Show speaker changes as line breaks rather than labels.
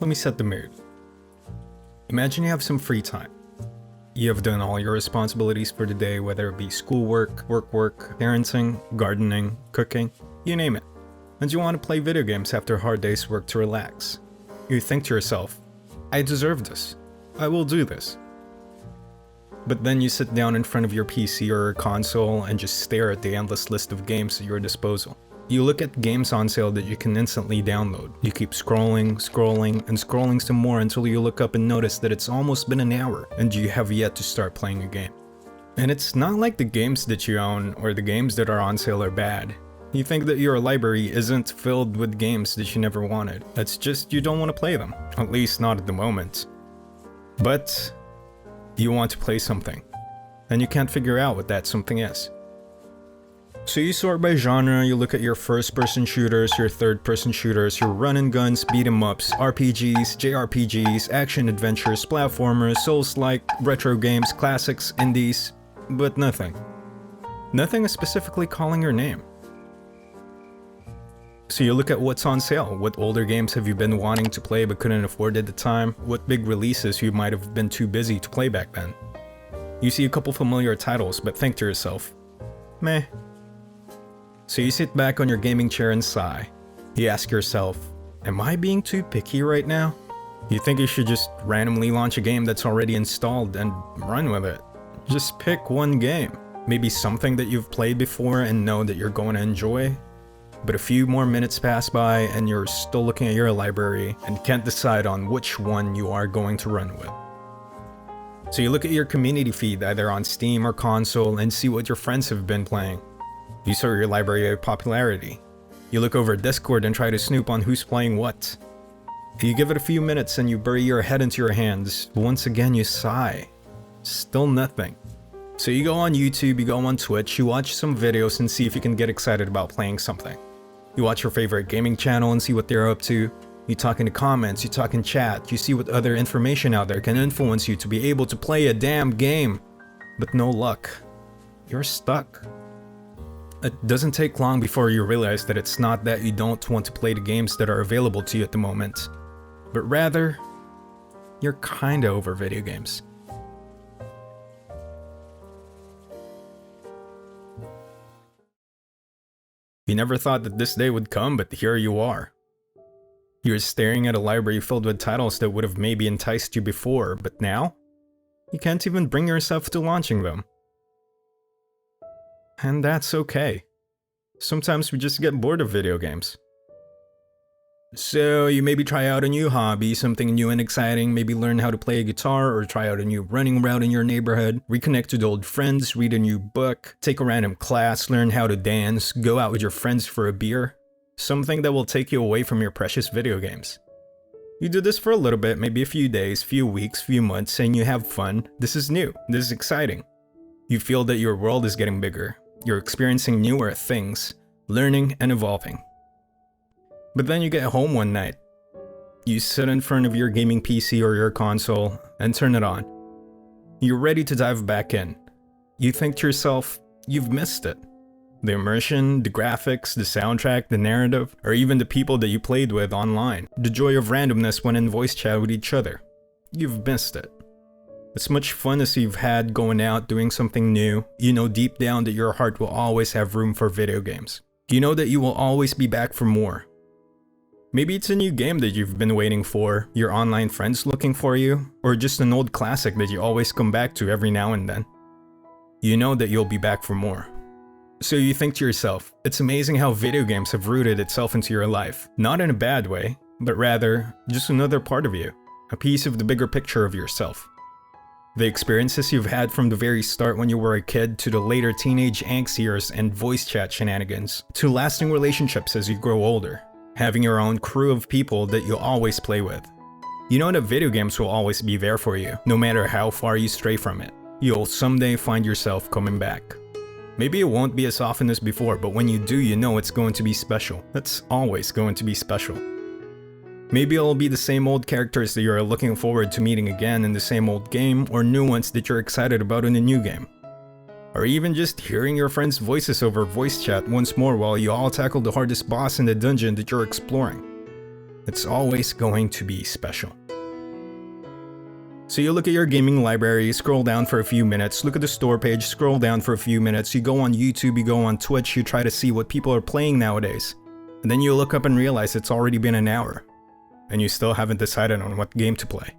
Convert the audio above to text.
Let me set the mood. Imagine you have some free time. You have done all your responsibilities for the day, whether it be schoolwork, work, parenting, gardening, cooking, you name it. And you want to play video games after a hard day's work to relax. You think to yourself, I deserve this. I will do this. But then you sit down in front of your PC or your console and just stare at the endless list of games at your disposal. You look at games on sale that you can instantly download. You keep scrolling, and scrolling some more until you look up and notice that it's almost been an hour and you have yet to start playing a game. And it's not like the games that you own or the games that are on sale are bad. You think that your library isn't filled with games that you never wanted. It's just you don't want to play them, at least not at the moment. But you want to play something, and you can't figure out what that something is. So you sort by genre, you look at your first-person shooters, your third-person shooters, your run-and-guns, beat-em-ups, RPGs, JRPGs, action-adventures, platformers, Souls-like, retro games, classics, indies, but nothing. Nothing is specifically calling your name. So you look at what's on sale, what older games have you been wanting to play but couldn't afford at the time, what big releases you might have been too busy to play back then. You see a couple familiar titles but think to yourself, meh. So you sit back on your gaming chair and sigh. You ask yourself, am I being too picky right now? You think you should just randomly launch a game that's already installed and run with it. Just pick one game. Maybe something that you've played before and know that you're going to enjoy. But a few more minutes pass by and you're still looking at your library and can't decide on which one you are going to run with. So you look at your community feed either on Steam or console and see what your friends have been playing. You sort your library of popularity. You look over Discord and try to snoop on who's playing what. You give it a few minutes and you bury your head into your hands. Once again you sigh. Still nothing. So you go on YouTube, you go on Twitch, you watch some videos and see if you can get excited about playing something. You watch your favorite gaming channel and see what they're up to. You talk in the comments, you talk in chat, you see what other information out there can influence you to be able to play a damn game. But no luck. You're stuck. It doesn't take long before you realize that it's not that you don't want to play the games that are available to you at the moment, but rather, you're kinda over video games. You never thought that this day would come, but here you are. You're staring at a library filled with titles that would have maybe enticed you before, but now? You can't even bring yourself to launching them. And that's okay. Sometimes we just get bored of video games. So you maybe try out a new hobby, something new and exciting, maybe learn how to play a guitar or try out a new running route in your neighborhood, reconnect with old friends, read a new book, take a random class, learn how to dance, go out with your friends for a beer. Something that will take you away from your precious video games. You do this for a little bit, maybe a few days, few weeks, few months, and you have fun. This is new. This is exciting. You feel that your world is getting bigger. You're experiencing newer things, learning and evolving. But then you get home one night. You sit in front of your gaming PC or your console and turn it on. You're ready to dive back in. You think to yourself, you've missed it. The immersion, the graphics, the soundtrack, the narrative, or even the people that you played with online. The joy of randomness when in voice chat with each other. You've missed it. As much fun as you've had going out doing something new, you know deep down that your heart will always have room for video games. You know that you will always be back for more. Maybe it's a new game that you've been waiting for, your online friends looking for you, or just an old classic that you always come back to every now and then. You know that you'll be back for more. So you think to yourself, it's amazing how video games have rooted itself into your life. Not in a bad way, but rather, just another part of you. A piece of the bigger picture of yourself. The experiences you've had from the very start when you were a kid to the later teenage angst years and voice chat shenanigans, to lasting relationships as you grow older, having your own crew of people that you'll always play with. You know that video games will always be there for you, no matter how far you stray from it. You'll someday find yourself coming back. Maybe it won't be as often as before, but when you do, you know it's going to be special. It's always going to be special. Maybe it'll be the same old characters that you're looking forward to meeting again in the same old game, or new ones that you're excited about in a new game. Or even just hearing your friends' voices over voice chat once more while you all tackle the hardest boss in the dungeon that you're exploring. It's always going to be special. So you look at your gaming library, you scroll down for a few minutes, look at the store page, scroll down for a few minutes, you go on YouTube, you go on Twitch, you try to see what people are playing nowadays. And then you look up and realize it's already been an hour. And you still haven't decided on what game to play.